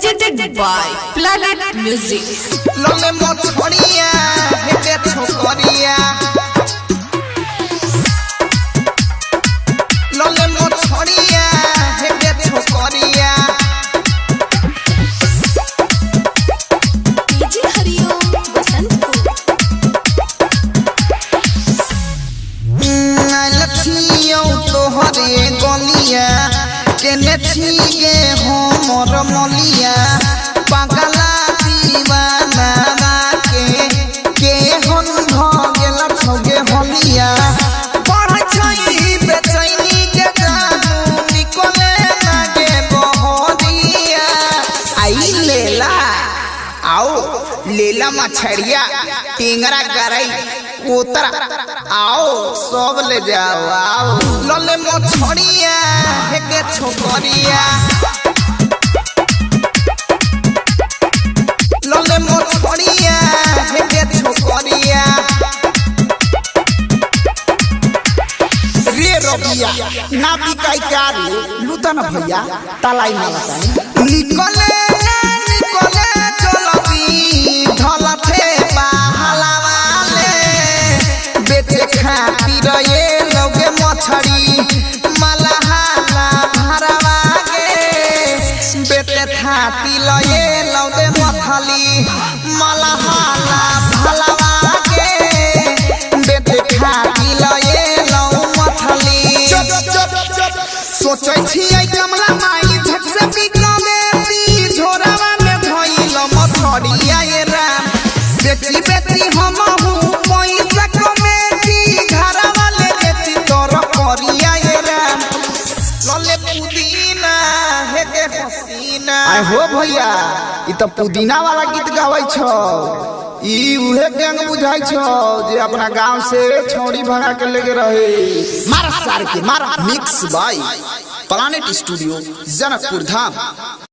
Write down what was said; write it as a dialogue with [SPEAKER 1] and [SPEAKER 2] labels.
[SPEAKER 1] presented by Planet Music.
[SPEAKER 2] Lole mochoriya, hete chokoriya. Lole mochoriya, hete chokoriya.
[SPEAKER 1] DJ Hariom Basantpur.
[SPEAKER 2] लक्ष्मियों तोहरे गलिया केने छीगे हमर मलिया पागला दीवाना के हन भगेल छगे हलिया पढ़ै छै बेचैनी के जानू निकले लागे बहरिया आई लेला आओ लेला मछरिया टेंगरा गरई कोतरा आओ सब ले जाओ आओ लले मछरिया हेके छोकरिया लले मछरिया हेके छोकरिया रे रबिया ना बिकाई कारी लुता ना भैया तलाई ना बताई निकले चलती धलथे बाहलावाले बेचे खातिर ये लोगे मछरी मलहाला भरवागे बेचे खातिर ये लोगे मछली मलहाला भरवागे बेचे खातिर ये लो मछली सोचै छियै कमला माई झट से बिकले ती झोरावा में धइल मछरिया ये राम बेटी बेटी हम हूँ पैसा कमेटी घरवा ले जेती तोर करिया ये राम लले पुदीना हेके हसीना आय हो भैया ई त पुदीना वाला गीत गाबै छौ ई उहे गैंग बुझाई छौ जे अपना गांव से छोड़ी भगा के लेके रहे मार सार के मार mix by planet studio Janakpur Dham.